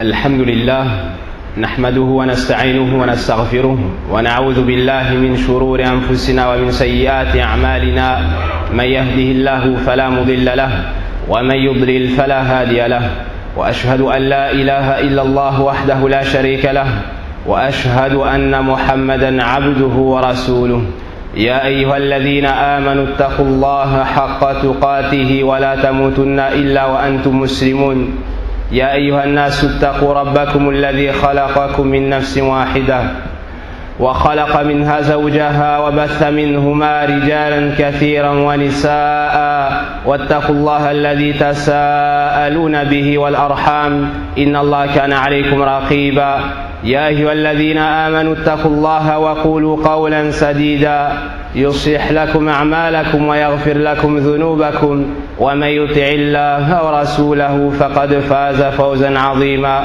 الحمد لله نحمده ونستعينه ونستغفره ونعوذ بالله من شرور أنفسنا ومن سيئات أعمالنا. من يهده الله فلا مضل له ومن يضلل فلا هادي له، وأشهد أن لا إله إلا الله وحده لا شريك له، وأشهد أن محمدا عبده ورسوله. يا أيها الذين آمنوا اتقوا الله حق تقاته ولا تموتن إلا وأنتم مسلمون. يا أيها الناس اتقوا ربكم الذي خلقكم من نفس واحدة وخلق منها زوجها وبث منهما رجالا كثيرا ونساء، واتقوا الله الذي تساءلون به والأرحام إن الله كان عليكم رقيبا. يا أيها الذين آمنوا اتقوا الله وقولوا قولا سديدا يصلح لكم أعمالكم ويغفر لكم ذنوبكم، ومن يطع الله ورسوله فقد فاز فوزا عظيما.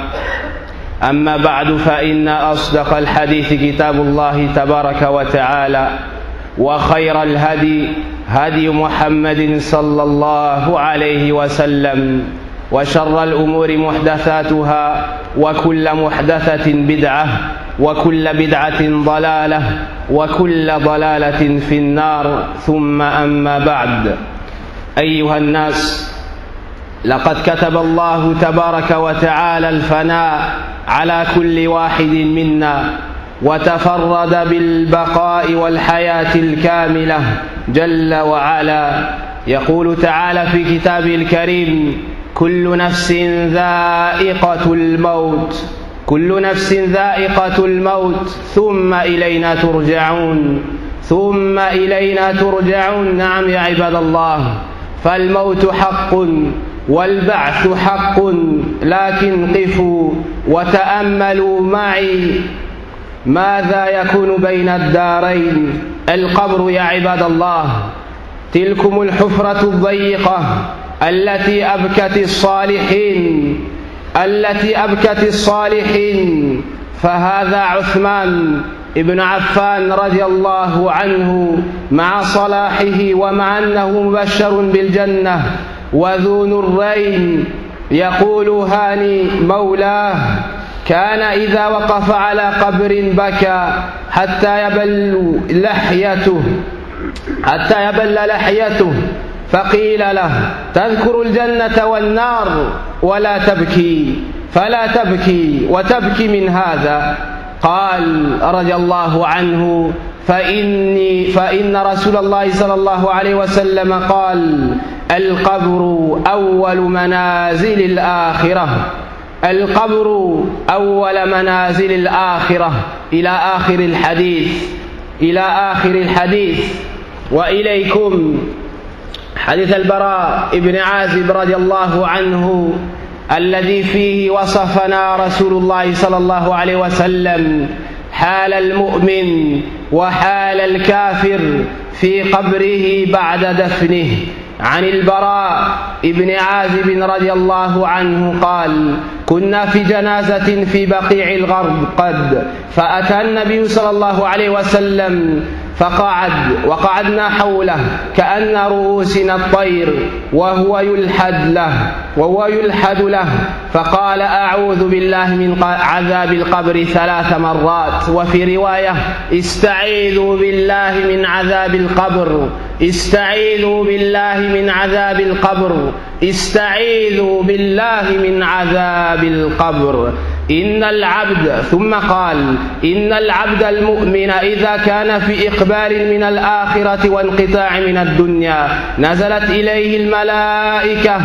أما بعد، فإن أصدق الحديث كتاب الله تبارك وتعالى، وخير الهدي هدي محمد صلى الله عليه وسلم، وشر الأمور محدثاتها، وكل محدثة بدعة، وكل بدعة ضلالة، وكل ضلالة في النار. ثم أما بعد، أيها الناس، لقد كتب الله تبارك وتعالى الفناء على كل واحد منا، وتفرد بالبقاء والحياة الكاملة جل وعلا. يقول تعالى في كتابه الكريم: كل نفس ذائقة الموت، كل نفس ذائقة الموت ثم إلينا ترجعون، ثم إلينا ترجعون. نعم يا عباد الله، فالموت حق والبعث حق، لكن قفوا وتأملوا معي ماذا يكون بين الدارين. القبر يا عباد الله، تلكم الحفرة الضيقة التي أبكت الصالحين، التي أبكت الصالحين. فهذا عثمان ابن عفان رضي الله عنه مع صلاحه ومع أنه مبشر بالجنة وذو نورين، يقول هاني مولاه: كان إذا وقف على قبر بكى حتى يبل لحيته، فقيل له: تذكر الجنة والنار ولا تبكي، فلا تبكي وتبكي من هذا. قال رضي الله عنه: فإن رسول الله صلى الله عليه وسلم قال: القبر أول منازل الآخرة، القبر أول منازل الآخرة، إلى آخر الحديث، إلى آخر الحديث. وإليكم حديث البراء بن عازب رضي الله عنه الذي فيه وصفنا رسول الله صلى الله عليه وسلم حال المؤمن وحال الكافر في قبره بعد دفنه. عن البراء بن عازب رضي الله عنه قال: كنا في جنازة في بقيع الغرقد، فأتى النبي صلى الله عليه وسلم فقعد، وقعدنا حوله كأن رؤوسنا الطير وهو يلحد له، فقال: أعوذ بالله من عذاب القبر 3 مرات. وفي رواية: استعيذوا بالله من عذاب القبر، استعيذوا بالله من عذاب القبر، استعيذوا بالله من عذاب القبر. إن العبد، ثم قال: إن العبد المؤمن إذا كان في إقبال من الآخرة وانقطاع من الدنيا نزلت إليه الملائكة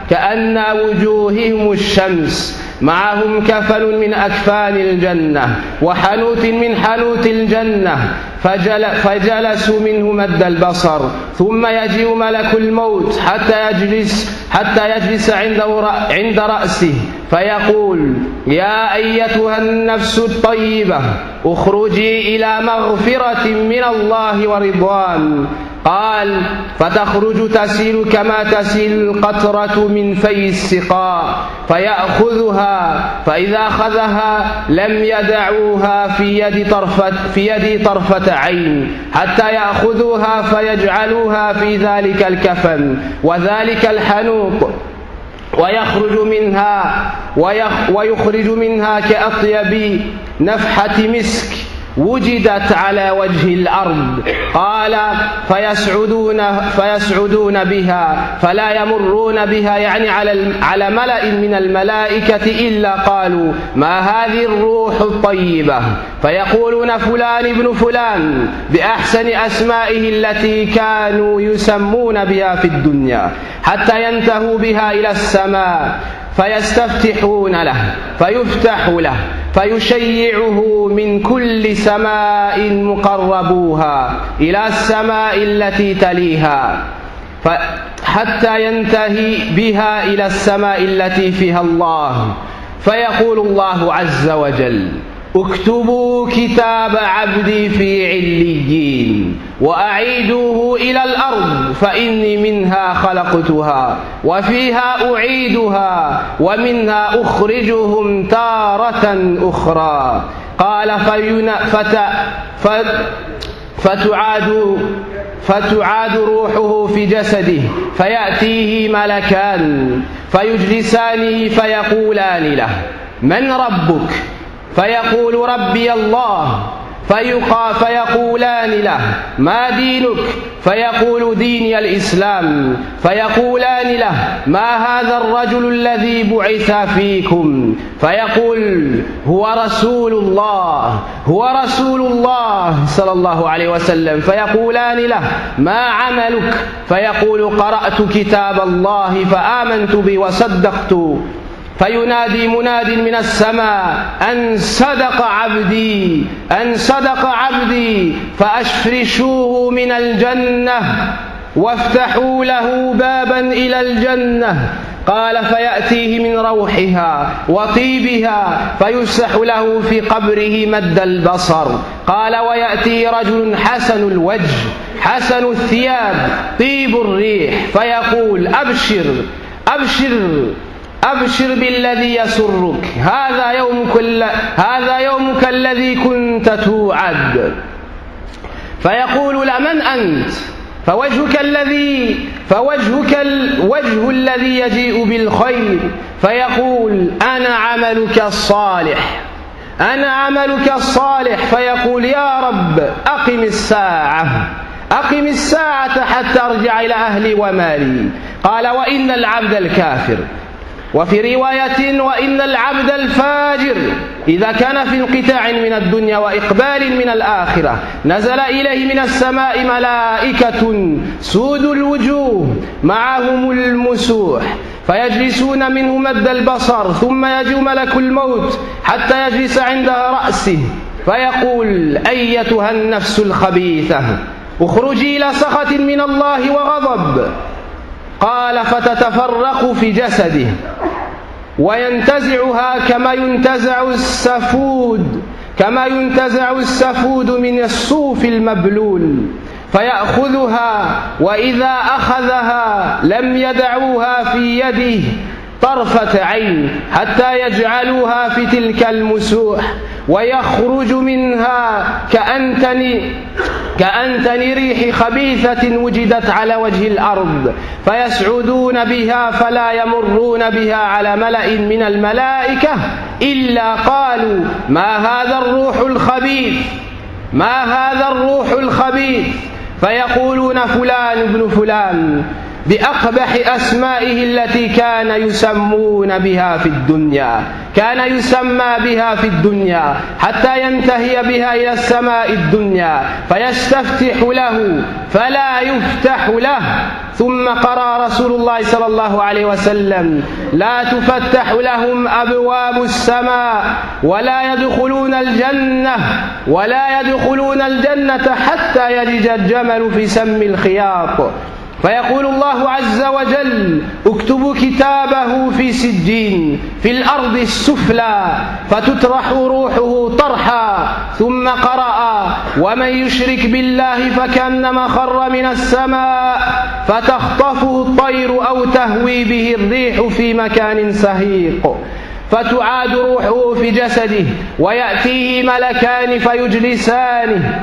كأن وجوههم الشمس، معهم كفن من أكفان الجنة وحنوت من حنوت الجنة، فجلسوا منه مد البصر، ثم يجيء ملك الموت حتى يجلس عند رأسه، فيقول: يا أيتها النفس الطيبة، اخرجي إلى مغفرة من الله ورضوان. قال: فتخرج تسيل كما تسيل القطرة من في السقاء، فيأخذها، فإذا أخذها لم يدعوها في يد طرفة عين حتى يأخذوها فيجعلوها في ذلك الكفن وذلك الحنوط، ويخرج منها ويخرج منها كأطيب نفحة مسك وجدت على وجه الأرض. قال فيسعدون بها فلا يمرون بها، يعني على ملأ من الملائكة، إلا قالوا ما هذه الروح الطيبة، فيقولون فلان ابن فلان بأحسن أسمائه التي كانوا يسمون بها في الدنيا، حتى ينتهوا بها إلى السماء فيستفتحون له فيفتح له فيشيعه من كل سماء مقربوها إلى السماء التي تليها، حتى ينتهي بها إلى السماء التي فيها الله، فيقول الله عز وجل اكتبوا كتاب عبدي في عليين وأعيدوه إلى الأرض فإني منها خلقتها وفيها أعيدها ومنها أخرجهم تارة أخرى. قال فتعاد روحه في جسده فيأتيه ملكان فيجلسانه فيقولان له من ربك؟ فيقول ربي الله. فيقولان له ما دينك؟ فيقول ديني الإسلام. فيقولان له ما هذا الرجل الذي بعث فيكم؟ فيقول هو رسول الله صلى الله عليه وسلم. فيقولان له ما عملك؟ فيقول قرأت كتاب الله فآمنت به وصدقت. فينادي مناد من السماء أن صدق عبدي فأفرشوه من الجنة وافتحوا له بابا إلى الجنة. قال فيأتيه من روحها وطيبها فيفسح له في قبره مد البصر. قال ويأتي رجل حسن الوجه حسن الثياب طيب الريح فيقول أبشر بالذي يسرك، هذا يومك الذي كنت توعد. فيقول لمن أنت؟ فوجهك الوجه الذي يجيء بالخير. فيقول أنا عملك الصالح. فيقول يا رب أقم الساعة حتى أرجع إلى أهلي ومالي. قال وإن العبد الكافر، وفي رواية وإن العبد الفاجر إذا كان في انقطاع من الدنيا وإقبال من الآخرة نزل إليه من السماء ملائكة سود الوجوه معهم المسوح فيجلسون منه مد البصر، ثم يجيء ملك الموت حتى يجلس عند رأسه فيقول أيتها النفس الخبيثة اخرجي إلى سخط من الله وغضب. قال فتتفرق في جسده وينتزعها كما ينتزع السفود من الصوف المبلول، فيأخذها وإذا أخذها لم يدعوها في يده طرفة عين حتى يجعلوها في تلك المسوح، ويخرج منها كأنتن ريح خبيثة وجدت على وجه الأرض، فيسعدون بها فلا يمرون بها على ملأ من الملائكة إلا قالوا ما هذا الروح الخبيث. فيقولون فلان ابن فلان بأقبح أسمائه التي كان يسمى بها في الدنيا حتى ينتهي بها إلى السماء الدنيا فيستفتح له فلا يفتح له. ثم قرأ رسول الله صلى الله عليه وسلم لا تفتح لهم أبواب السماء ولا يدخلون الجنة حتى يلج الجمل في سم الخياط. فيقول الله عز وجل اكتبوا كتابه في سجين في الأرض السفلى فتطرح روحه طرحا. ثم قرأ ومن يشرك بالله فكأنما خر من السماء فتخطفه الطير أو تهوي به الريح في مكان سهيق. فتعاد روحه في جسده ويأتيه ملكان فيجلسانه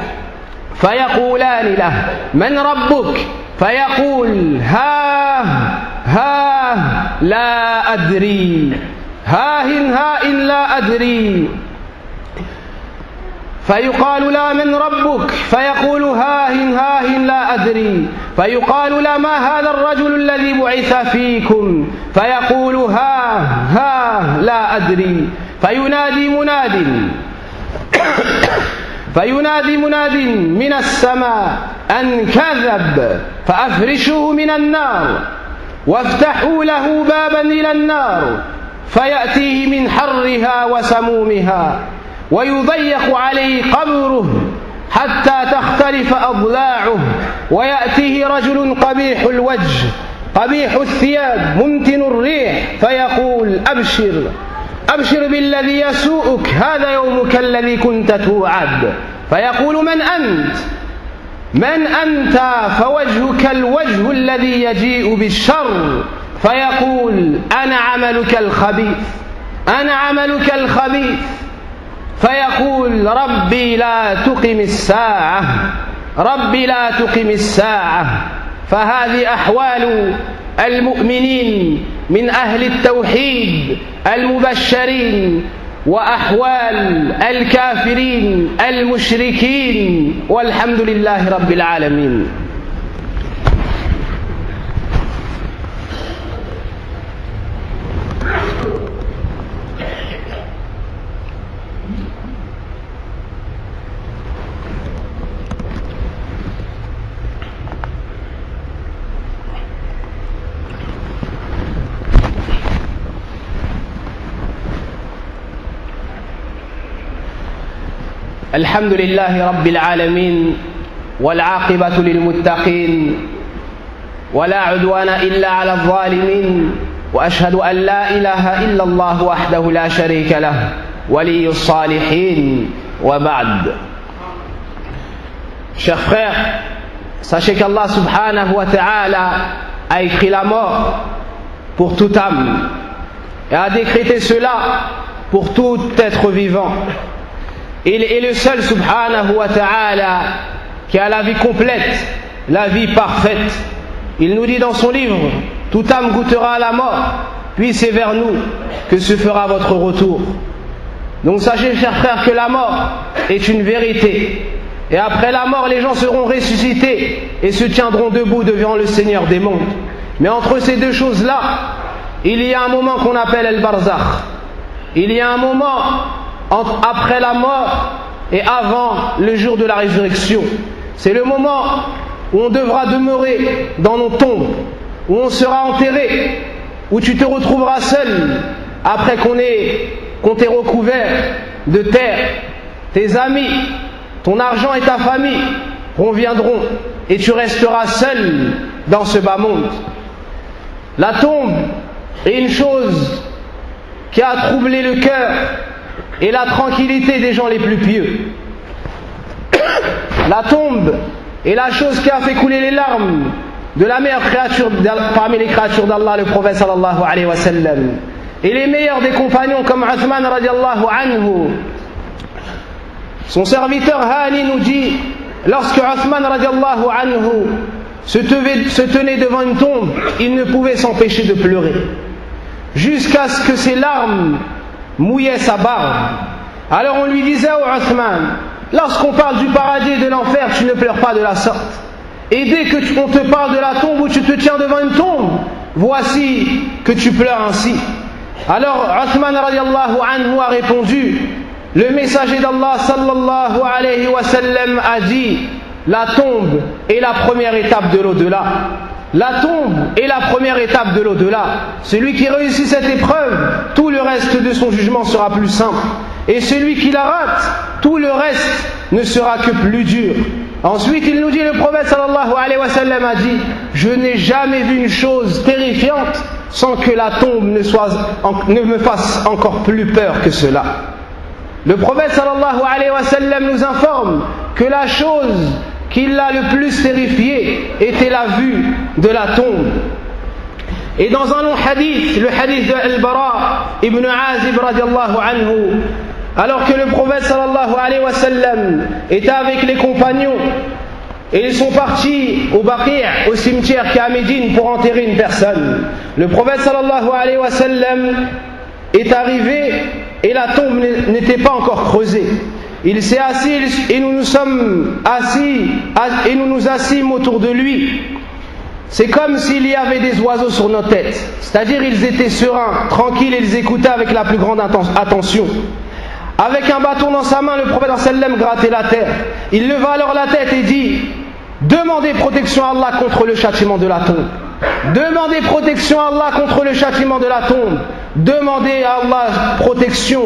فيقولان له من ربك؟ فيقول لا ها إن لا أدري فيقال لا من ربك فيقول ها إن لا أدري فيقال لا ما هذا الرجل الذي بعث فيكم فيقول ها لا أدري فينادي مناد من السماء أن كذب فأفرشوه من النار وافتحوا له بابا إلى النار فيأتيه من حرها وسمومها ويضيق عليه قبره حتى تختلف أضلاعه ويأتيه رجل قبيح الوجه قبيح الثياب منتن الريح فيقول أبشر بالذي يسوءك هذا يومك الذي كنت توعد فيقول من أنت فوجهك الوجه الذي يجيء بالشر فيقول أنا عملك الخبيث فيقول ربي لا تقم الساعة فهذه أحوال المؤمنين من أهل التوحيد المبشرين وأحوال الكافرين المشركين والحمد لله رب العالمين. الحمد لله رب العالمين والعاقبة للمتقين ولا عدوان إلا على الظالمين وأشهد أن لا إله إلا الله وحده لا شريك له ولي الصالحين وبعد. Chers frères, sachez qu'Allah subhanahu wa ta'ala a écrit la mort pour toute âme et a décrété cela pour tout être vivant. Il est le seul subhanahu wa ta'ala qui a la vie complète, la vie parfaite. Il nous dit dans son livre, toute âme goûtera à la mort, puis c'est vers nous que se fera votre retour. Donc sachez, chers frères, que la mort est une vérité. Et après la mort, les gens seront ressuscités et se tiendront debout devant le Seigneur des mondes. Mais entre ces deux choses-là, il y a un moment qu'on appelle El Barzakh. Il y a un moment après la mort et avant le jour de la résurrection. C'est le moment où on devra demeurer dans nos tombes, où on sera enterré, où tu te retrouveras seul après qu'on t'ait recouvert de terre. Tes amis, ton argent et ta famille reviendront et tu resteras seul dans ce bas monde. La tombe est une chose qui a troublé le cœur et la tranquillité des gens les plus pieux. La tombe est la chose qui a fait couler les larmes de la meilleure créature parmi les créatures d'Allah, le prophète sallallahu alayhi wa sallam. Et les meilleurs des compagnons comme Uthman radiallahu anhu. Son serviteur Hani nous dit, lorsque Uthman radiallahu anhu se tenait devant une tombe, il ne pouvait s'empêcher de pleurer, jusqu'à ce que ses larmes mouillait sa barbe. Alors on lui disait au Uthman, lorsqu'on parle du paradis et de l'enfer, tu ne pleures pas de la sorte. Et dès que on te parle de la tombe où tu te tiens devant une tombe, voici que tu pleures ainsi. Alors Uthman radiallahu anhu a répondu, le messager d'Allah sallallahu alayhi wa sallam a dit, la tombe est la première étape de l'au-delà. La tombe est la première étape de l'au-delà. Celui qui réussit cette épreuve, tout le reste de son jugement sera plus simple. Et celui qui la rate, tout le reste ne sera que plus dur. Ensuite, il nous dit, le prophète sallallahu alayhi wa sallam a dit, je n'ai jamais vu une chose terrifiante sans que la tombe ne me fasse encore plus peur que cela. Le prophète sallallahu alayhi wa sallam nous informe que la chose qui l'a le plus terrifié était la vue de la tombe. Et dans un long hadith, le hadith de Al-Bara ibn Azib radiallahu anhu, alors que le prophète sallallahu alayhi wa sallam était avec les compagnons et ils sont partis au Baqi', au cimetière qui est à Médine, pour enterrer une personne. Le prophète sallallahu alayhi wa sallam est arrivé et la tombe n'était pas encore creusée. Il s'est assis et nous nous assîmes autour de lui. C'est comme s'il y avait des oiseaux sur nos têtes. C'est-à-dire ils étaient sereins, tranquilles, et ils écoutaient avec la plus grande attention. Avec un bâton dans sa main, le prophète sallam grattait la terre. Il leva alors la tête et dit: demandez protection à Allah contre le châtiment de la tombe. Demandez protection à Allah contre le châtiment de la tombe. Demandez à Allah protection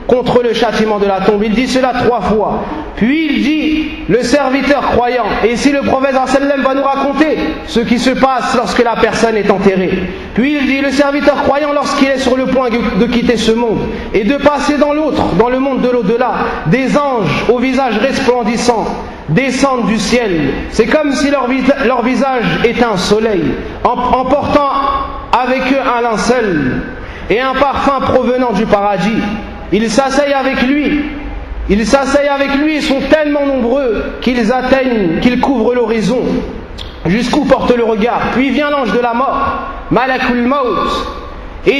contre le châtiment de la tombe. Il dit cela 3 fois. Puis il dit: le serviteur croyant. Et ici le prophète sallam va nous raconter ce qui se passe lorsque la personne est enterrée. Puis il dit: le serviteur croyant, lorsqu'il est sur le point de quitter ce monde et de passer dans l'autre, dans le monde de l'au-delà, des anges au visage resplendissant descendent du ciel. C'est comme si leur visage était un soleil, en portant avec eux un linceul et un parfum provenant du paradis. Ils s'asseyent avec lui. Ils s'asseyent avec lui et sont tellement nombreux qu'ils couvrent l'horizon jusqu'où porte le regard. Puis vient l'ange de la mort, Malakul Maut, et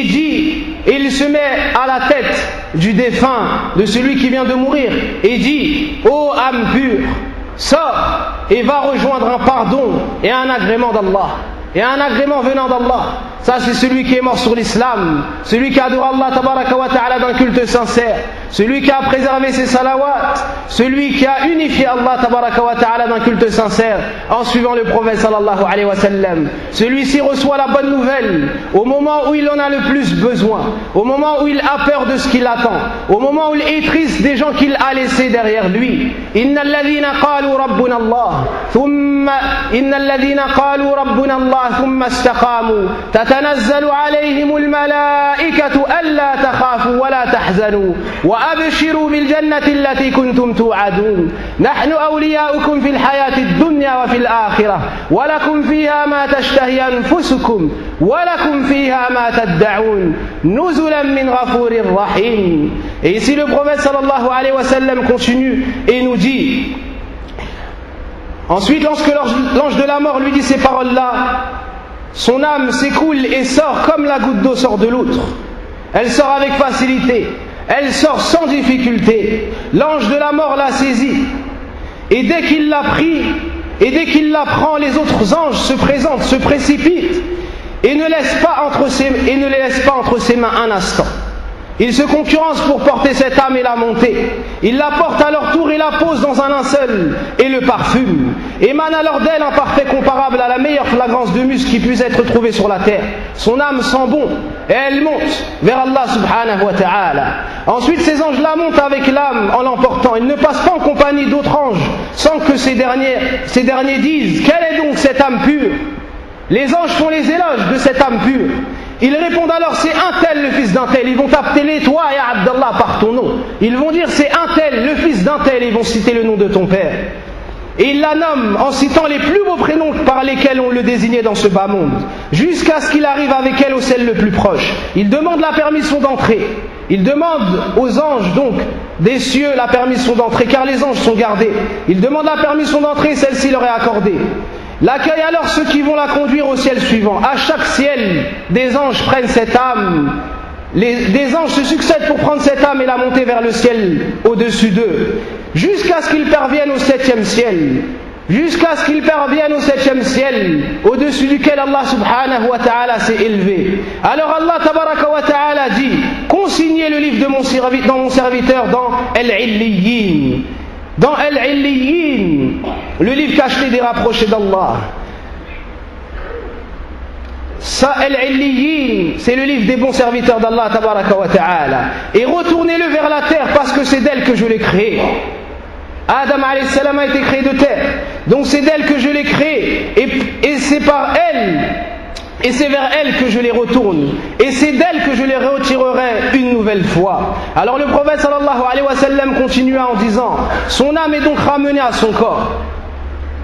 il se met à la tête du défunt, de celui qui vient de mourir, et dit: ô âme pure, sors et va rejoindre un pardon et un agrément d'Allah. Et un agrément venant d'Allah. Ça, c'est celui qui est mort sur l'islam, celui qui adore Allah tabaraka wa ta'ala d'un culte sincère, celui qui a préservé ses salawats, celui qui a unifié Allah tabaraka wa ta'ala d'un culte sincère en suivant le prophète sallallahu alayhi wa sallam. Celui-ci reçoit la bonne nouvelle au moment où il en a le plus besoin, au moment où il a peur de ce qu'il attend, au moment où il est triste des gens qu'il a laissés derrière lui. Innal ladhina qalu rabbuna Allah ثم استقاموا تتنزل عليهم الملائكة ألا تخافوا ولا تحزنوا وأبشروا بالجنة التي كنتم توعدون نحن أولياؤكم في الحياة الدنيا وفي الآخرة ولكم فيها ما تشتهي أنفسكم ولكم فيها ما تدعون نزلا من غفور رحيم. Et ici le prophète sallallahu alayhi wa sallam continue et nous dit: ensuite, lorsque l'ange de la mort lui dit ces paroles-là, son âme s'écoule et sort comme la goutte d'eau sort de l'outre. Elle sort avec facilité, elle sort sans difficulté. L'ange de la mort la saisit, et dès qu'il l'a pris, et dès qu'il la prend, les autres anges se présentent, se précipitent, et ne les laissent pas entre ses mains un instant. Ils se concurrencent pour porter cette âme et la monter. Ils la portent à leur tour et la posent dans un linceul et le parfument. Émane alors d'elle un parfait comparable à la meilleure flagrance de musc qui puisse être trouvée sur la terre. Son âme sent bon et elle monte vers Allah subhanahu wa ta'ala. Ensuite ces anges la montent avec l'âme en l'emportant. Ils ne passent pas en compagnie d'autres anges sans que ces derniers disent: quelle est donc cette âme pure? Les anges font les éloges de cette âme pure. Ils répondent alors: c'est un tel le fils d'un tel. Ils vont t'appeler toi et Abdallah par ton nom. Ils vont dire: c'est un tel le fils d'un tel. Ils vont citer le nom de ton père. Et ils la nomment en citant les plus beaux prénoms par lesquels on le désignait dans ce bas monde, jusqu'à ce qu'il arrive avec elle au ciel le plus proche. Ils demandent la permission d'entrer. Ils demandent aux anges donc des cieux la permission d'entrer, car les anges sont gardés. Ils demandent la permission d'entrer, celle-ci leur est accordée. L'accueille alors ceux qui vont la conduire au ciel suivant. À chaque ciel, des anges prennent cette âme. Des anges se succèdent pour prendre cette âme et la monter vers le ciel au-dessus d'eux, jusqu'à ce qu'ils parviennent au 7e ciel. Jusqu'à ce qu'ils parviennent au 7e ciel, au-dessus duquel Allah subhanahu wa ta'ala s'est élevé. Alors Allah tabaraka wa ta'ala dit: consignez le livre de mon serviteur dans Al-Illiyin. Dans Al-Illiyin, le livre caché des rapprochés d'Allah. Ça, Al-Illiyin, c'est le livre des bons serviteurs d'Allah tabaraka wa ta'ala. Et retournez-le vers la terre, parce que c'est d'elle que je l'ai créé. Adam alayhi salam a été créé de terre, donc c'est d'elle que je l'ai créé, et c'est par elle, et c'est vers elle que je les retourne, et c'est d'elle que je les retirerai une nouvelle fois. Alors le prophète sallallahu alayhi wa sallam continua en disant: son âme est donc ramenée à son corps.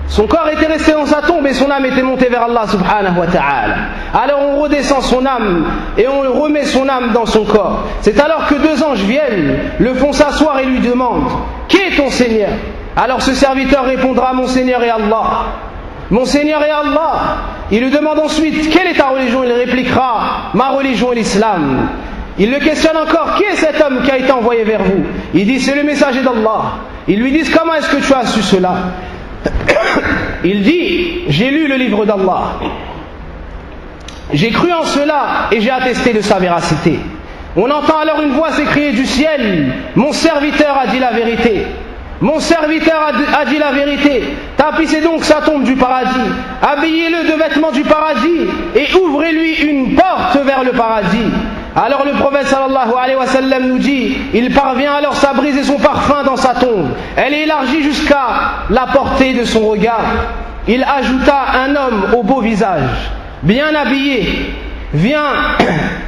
Son corps était resté dans sa tombe et son âme était montée vers Allah subhanahu wa ta'ala. Alors on redescend son âme et on remet son âme dans son corps. C'est alors que 2 anges viennent, le font s'asseoir et lui demandent: qui est ton Seigneur? Alors ce serviteur répondra: mon Seigneur est Allah. Mon Seigneur est Allah. Il lui demande ensuite: quelle est ta religion? Il répliquera: ma religion est l'islam. Il le questionne encore, qui est cet homme qui a été envoyé vers vous? Il dit, c'est le messager d'Allah. Ils lui disent, comment est-ce que tu as su cela? Il dit, j'ai lu le livre d'Allah. J'ai cru en cela et j'ai attesté de sa véracité. On entend alors une voix s'écrier du ciel, mon serviteur a dit la vérité. Mon serviteur a dit la vérité. Tapissez donc sa tombe du paradis, habillez-le de vêtements du paradis et ouvrez-lui une porte vers le paradis. Alors le prophète sallallahu alayhi wa sallam nous dit, il parvient alors à briser son parfum dans sa tombe. Elle est élargie jusqu'à la portée de son regard. Il ajouta, un homme au beau visage, bien habillé, vient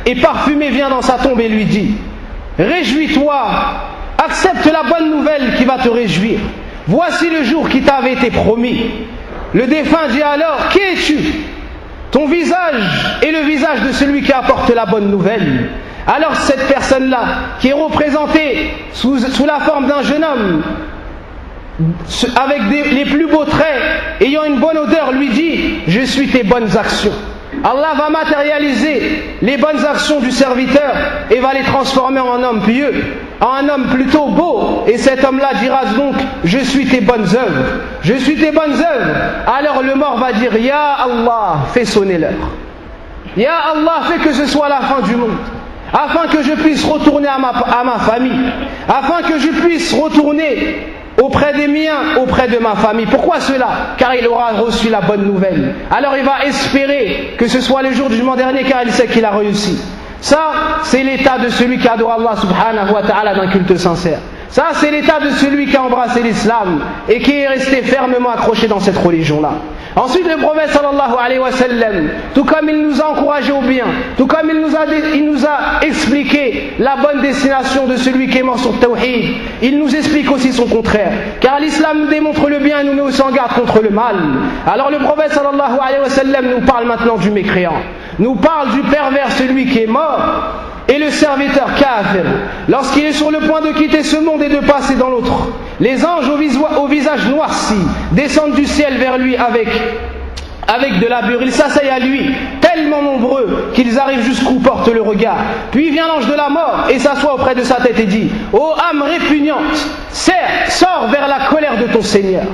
et parfumé, vient dans sa tombe et lui dit, réjouis-toi, accepte la bonne nouvelle qui va te réjouir. Voici le jour qui t'avait été promis. Le défunt dit alors, qui es-tu? Ton visage est le visage de celui qui apporte la bonne nouvelle. Alors cette personne-là, qui est représentée sous la forme d'un jeune homme, avec les plus beaux traits, ayant une bonne odeur, lui dit, je suis tes bonnes actions. Allah va matérialiser les bonnes actions du serviteur et va les transformer en un homme pieux, en un homme plutôt beau. Et cet homme-là dira donc, je suis tes bonnes œuvres, je suis tes bonnes œuvres. Alors le mort va dire, Ya Allah, fais sonner l'heure. Ya Allah, fais que ce soit la fin du monde, afin que je puisse retourner à ma famille, afin que je puisse retourner auprès des miens, auprès de ma famille. Pourquoi cela? Car il aura reçu la bonne nouvelle. Alors il va espérer que ce soit le jour du jugement dernier, car il sait qu'il a réussi. Ça, c'est l'état de celui qui adore Allah subhanahu wa ta'ala d'un culte sincère. Ça, c'est l'état de celui qui a embrassé l'islam et qui est resté fermement accroché dans cette religion-là. Ensuite, le prophète sallallahu alayhi wa sallam, tout comme il nous a encouragé au bien, tout comme il nous a expliqué la bonne destination de celui qui est mort sur Tawhid, il nous explique aussi son contraire. Car l'islam nous démontre le bien et nous met aussi en garde contre le mal. Alors le prophète sallallahu alayhi wa sallam nous parle maintenant du mécréant, nous parle du pervers, celui qui est mort, et le serviteur kafir, lorsqu'il est sur le point de quitter ce monde et de passer dans l'autre, les anges au visage noirci descendent du ciel vers lui avec de la bure. Ils s'asseyent à lui, tellement nombreux qu'ils arrivent jusqu'où porte le regard. Puis vient l'ange de la mort et s'assoit auprès de sa tête et dit, ô âme répugnante, sors vers la colère de ton Seigneur.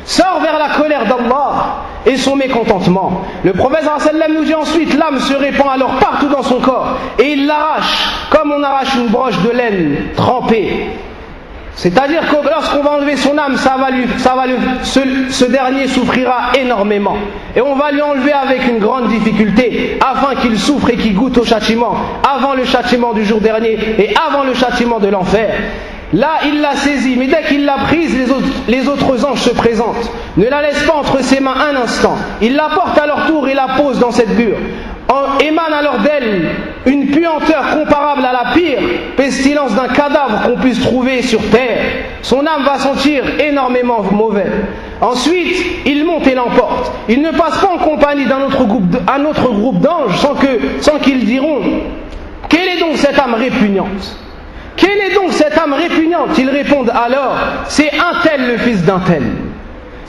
Sors vers la colère d'Allah et son mécontentement. Le prophète sallam nous dit ensuite, l'âme se répand alors partout dans son corps et il l'arrache comme on arrache une broche de laine trempée. C'est-à-dire que lorsqu'on va enlever son âme, ce dernier souffrira énormément. Et on va lui enlever avec une grande difficulté, afin qu'il souffre et qu'il goûte au châtiment, avant le châtiment du jour dernier et avant le châtiment de l'enfer. Là, il l'a saisie, mais dès qu'il l'a prise, les autres anges se présentent. Ne la laisse pas entre ses mains un instant. Il la porte à leur tour et la pose dans cette bure. Émane alors d'elle une puanteur comparable à la pire pestilence d'un cadavre qu'on puisse trouver sur terre. Son âme va sentir énormément mauvais. Ensuite, il monte et l'emporte. Il ne passe pas en compagnie d'un autre groupe d'anges sans qu'ils diront, quelle est donc cette âme répugnante? Quelle est donc cette âme répugnante? Ils répondent alors, c'est un tel le fils d'un tel.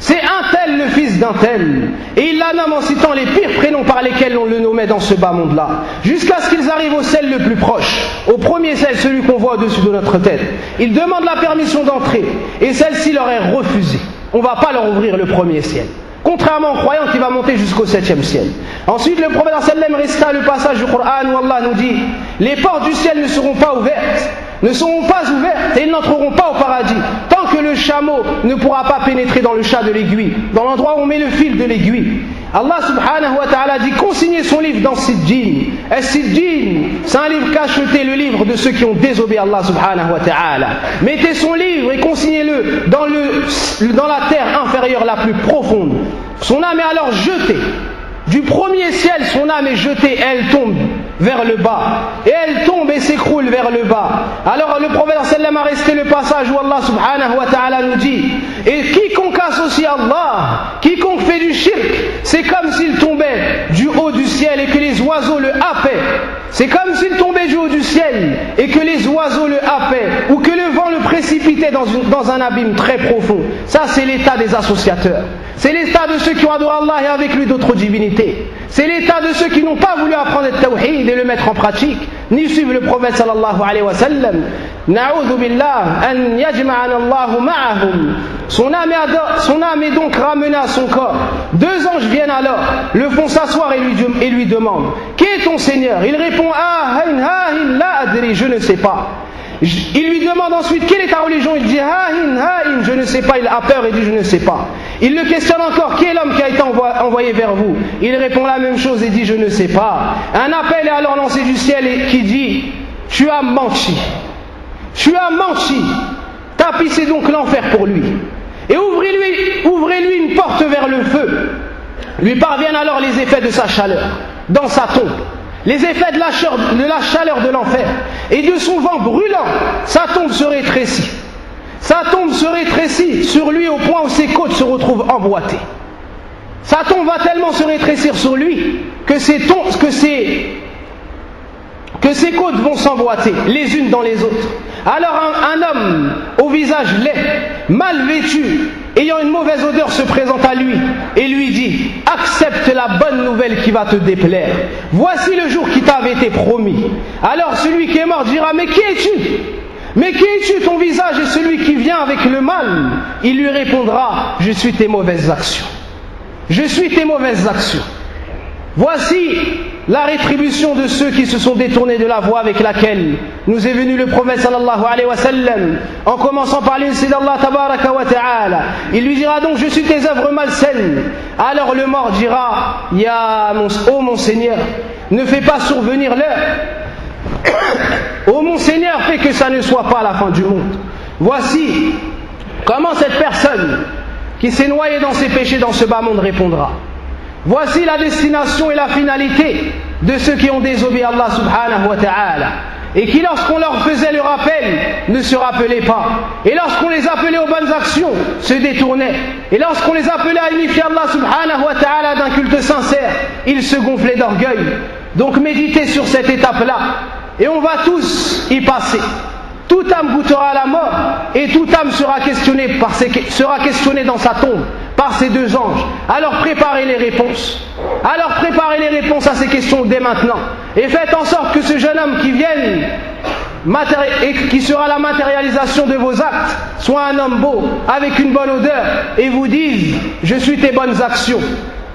C'est un tel le fils d'un tel. Et il la nomme en citant les pires prénoms par lesquels on le nommait dans ce bas monde-là. Jusqu'à ce qu'ils arrivent au ciel le plus proche. Au premier ciel, celui qu'on voit au-dessus de notre tête. Ils demandent la permission d'entrer. Et celle-ci leur est refusée. On ne va pas leur ouvrir le premier ciel. Contrairement aux croyants qui va monter jusqu'au 7e ciel. Ensuite, le prophète sallam récita le passage du Coran où Allah nous dit, les portes du ciel ne seront pas ouvertes, et ils n'entreront pas au paradis, tant que le chameau ne pourra pas pénétrer dans le chat de l'aiguille, dans l'endroit où on met le fil de l'aiguille. Allah subhanahu wa ta'ala dit, consignez son livre dans Sijjin. Et Sijjin, c'est un livre cacheté, le livre de ceux qui ont désobéi à Allah subhanahu wa ta'ala. Mettez son livre et consignez-le dans la terre inférieure la plus profonde. Son âme est alors jetée. Du premier ciel, son âme est jetée et elle tombe vers le bas. Et elle tombe et s'écroule vers le bas. Alors le prophète sallam a resté le passage où Allah subhanahu wa ta'ala nous dit, et quiconque associe Allah, quiconque fait du shirk, c'est comme s'il tombait du haut du ciel et que les oiseaux le happaient. C'est comme s'il tombait du haut du ciel et que les oiseaux le happaient, ou que le vent le précipitait jeter dans un abîme très profond. Ça, c'est l'état des associateurs. C'est l'état de ceux qui ont adoré Allah et avec lui d'autres divinités. C'est l'état de ceux qui n'ont pas voulu apprendre le tawhid et le mettre en pratique, ni suivre le prophète sallallahu alayhi wa sallam. Na'udhu billah an yajma'ana Allahu ma'ahum. Son âme est donc ramenée à son corps. 2 anges viennent alors, le font s'asseoir et lui demandent: qui est ton Seigneur? Il répond: la adri, je ne sais pas. Il lui demande ensuite: quelle est ta religion? Il dit: je ne sais pas. Il a peur et dit: je ne sais pas. Il le questionne encore: qui est l'homme qui a été envoyé vers vous? Il répond la même chose et dit: je ne sais pas. Un appel est alors lancé du ciel qui dit: tu as menti, tu as menti, tapissez donc l'enfer pour lui et ouvrez-lui une porte vers le feu. Lui parviennent alors les effets de sa chaleur dans sa tombe, les effets de la chaleur de l'enfer et de son vent brûlant. Sa tombe se rétrécit. Sa tombe se rétrécit sur lui au point où ses côtes se retrouvent emboîtées. Sa tombe va tellement se rétrécir sur lui que ses côtes vont s'emboîter les unes dans les autres. Alors un homme au visage laid, mal vêtu, ayant une mauvaise odeur se présente à lui et lui dit: accepte la bonne nouvelle qui va te déplaire. Voici le jour qui t'avait été promis. Alors celui qui est mort dira: mais qui es-tu? Mais qui es-tu? Ton visage est celui qui vient avec le mal. Il lui répondra: je suis tes mauvaises actions. Je suis tes mauvaises actions. Voici la rétribution de ceux qui se sont détournés de la voie avec laquelle nous est venu le prophète sallallahu alayhi wa sallam, en commençant par l'insi d'Allah tabaraka wa ta'ala. Il lui dira donc: je suis tes œuvres malsaines. Alors le mort dira: ô mon Seigneur, ne fais pas survenir l'heure. Ô mon Seigneur, fais que ça ne soit pas la fin du monde. Voici comment cette personne qui s'est noyée dans ses péchés dans ce bas monde répondra. Voici la destination et la finalité de ceux qui ont désobéi à Allah subhanahu wa ta'ala et qui, lorsqu'on leur faisait le rappel, ne se rappelaient pas, et lorsqu'on les appelait aux bonnes actions, se détournaient, et lorsqu'on les appelait à unifier Allah subhanahu wa ta'ala d'un culte sincère, ils se gonflaient d'orgueil. Donc méditez sur cette étape-là et on va tous y passer. Toute âme goûtera la mort et toute âme sera questionnée dans sa tombe par ces 2 anges. Alors préparez les réponses. Alors préparez les réponses à ces questions dès maintenant. Et faites en sorte que ce jeune homme qui vienne et qui sera la matérialisation de vos actes soit un homme beau, avec une bonne odeur, et vous dise: je suis tes bonnes actions.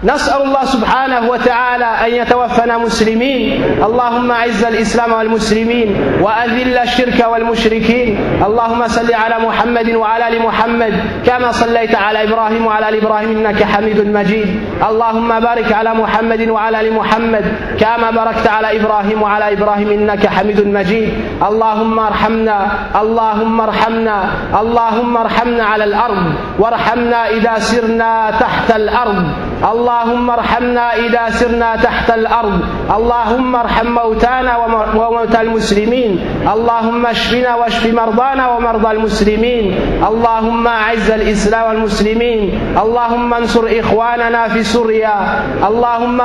نسأل الله سبحانه وتعالى أن يتوفنا مسلمين. اللهم أعز الإسلام والمسلمين وأذل الشرك والمشركين. اللهم صل على محمد وعلى آل محمد كما صليت على إبراهيم وعلى آل إبراهيم إنك حميد مجيد. اللهم بارك على محمد وعلى آل محمد كما باركت على إبراهيم وعلى إبراهيم إنك حميد مجيد. اللهم ارحمنا اللهم ارحمنا اللهم ارحمنا على الأرض وارحمنا إذا سرنا تحت الأرض. اللهم ارحمنا إذا سرنا تحت الأرض. اللهم ارحم موتانا وموتى المسلمين. اللهم اشفنا واشف مرضانا ومرضى المسلمين. اللهم أعز الإسلام والمسلمين. اللهم انصر إخواننا في سوريا. اللهم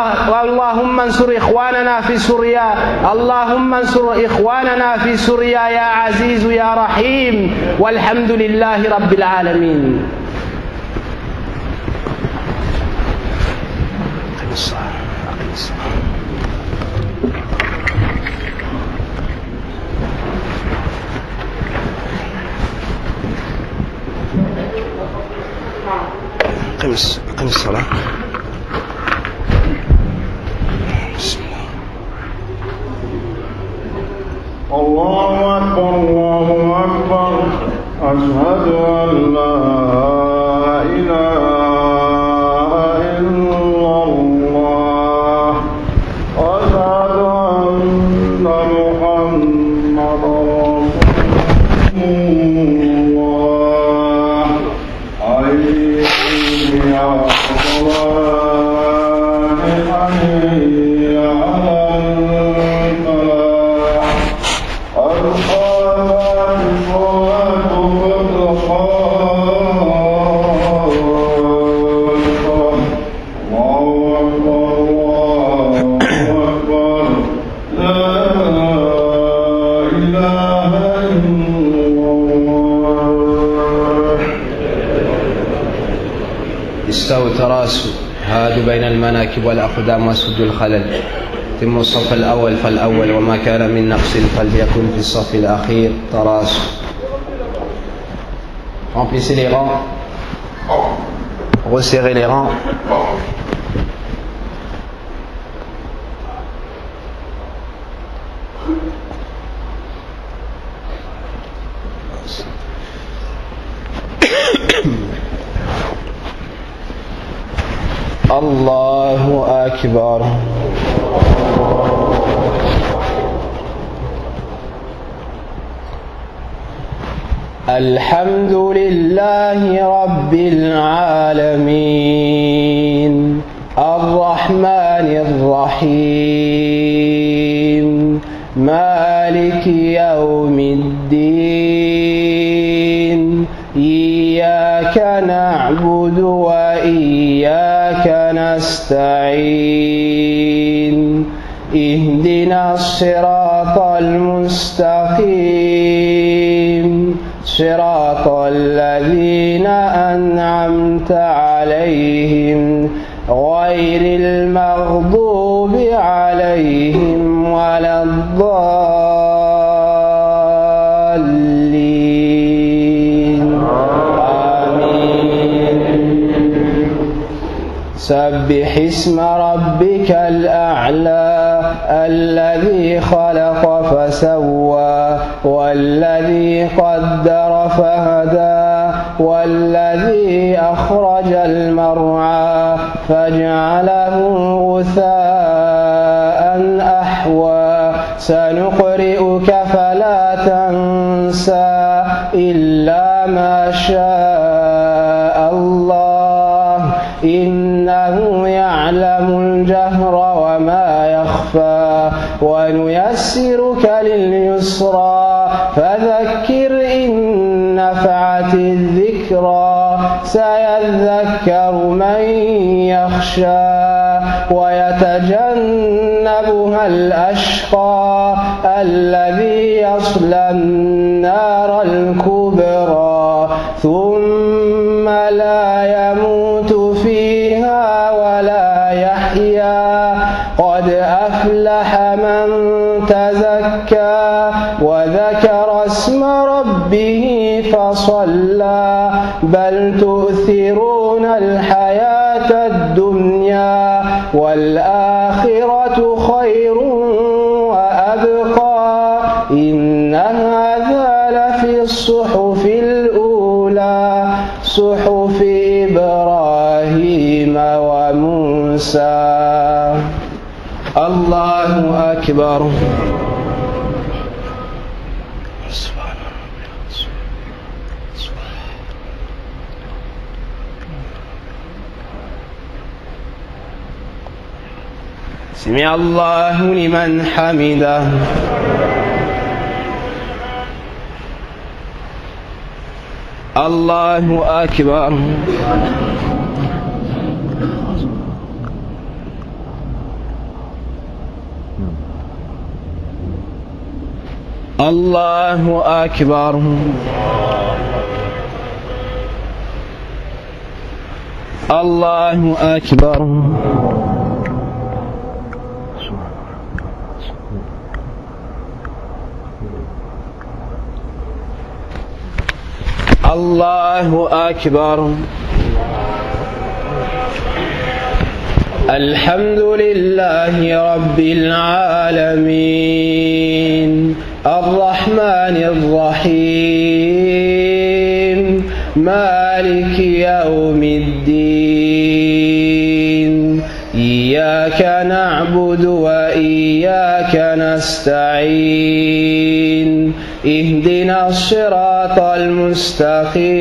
انصر إخواننا في سوريا. اللهم انصر إخواننا في سوريا يا عزيز يا رحيم. والحمد لله رب العالمين. أقم الصلاة. الله أكبر الله أكبر. أشهد أن لا إله إلا الله وأشهد أن محمدا رسول الله. حي على الصلاة حي على الفلاح. قد قامت الصلاة قد قامت. الله أكبر الله أكبر. لا إله إلا الله. استووا تراسوا هادوا بين المناكب والأقدام وسدوا الخلل تموا الصف الأول فالأول وما كان من نقص فليكن في الصف الأخير تراسوا. Remplissez les rangs, resserrez les rangs. Allahu Akbar. الحمد لله رب العالمين الرحمن الرحيم مالك يوم الدين إياك نعبد وإياك نستعين اهدنا الصراط المستقيم صراط الذين أنعمت عليهم غير المغضوب عليهم ولا الضالين آمين. سبح اسم ربك الأعلى الذي خلق فسوى والذي قدر فهدى والذي أخرج المرعى فاجعله غثاء أحوى سنقرئك فلا تنسى إلا ما شاء الله إنه يعلم الجهر وما يخفى ونيسرك لليسرى فذكر إن نفعت الذكرى سيذكر من يخشى ويتجنبها الأشقى الذي يصلى النار الكبرى ثم لا يموت فيها ولا يحيا قد أفلح من تزكى وذكر اسم ربه فصلى بل تؤثرون الحياة الدنيا والآخرة خير وأبقى إن هذا لفي الصحف الأولى صحف إبراهيم وموسى. الله أكبر. سمع الله لمن حمده. الله أكبر. الله أكبر. الله أكبر. الله أكبر. الحمد لله رب العالمين الرحمن الرحيم مالك يوم الدين إياك نعبد وإياك نستعين اهدنا الصراط المستقيم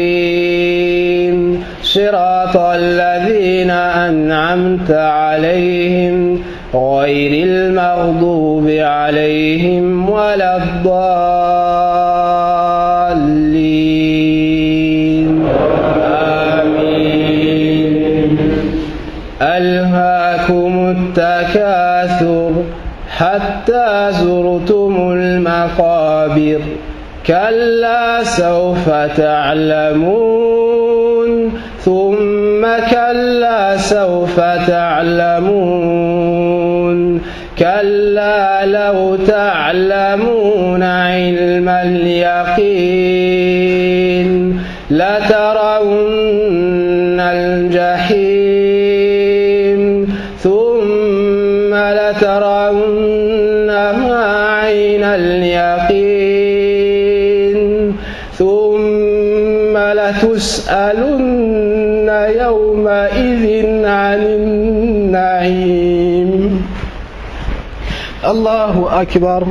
صراط الذين أنعمت عليهم غير المغضوب عليهم ولا الضالين آمين. ألهاكم التكاثر حتى زرتم المقابر كلا سوف تعلمون ثم كلا سوف تعلمون كلا لو تعلمون علم اليقين لترون الجحيم ثم لترونها عين اليقين ثم لتسألن يومئذ عن النعيم. الله أكبر.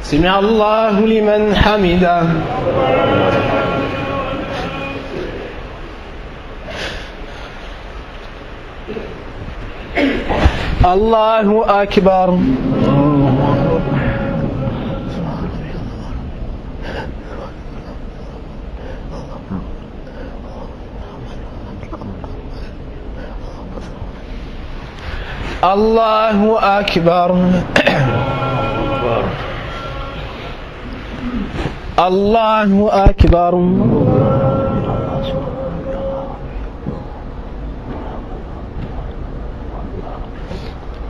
سمع الله لمن حمده. الله أكبر. الله أكبر. الله أكبر.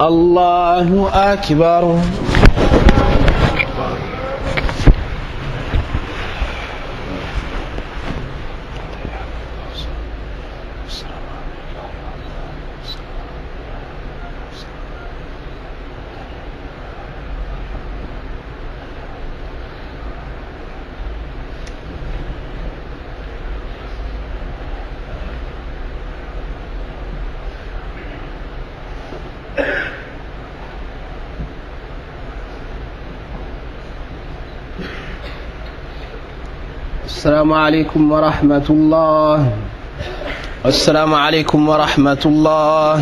الله أكبر. السلام عليكم ورحمة الله. السلام عليكم ورحمة الله.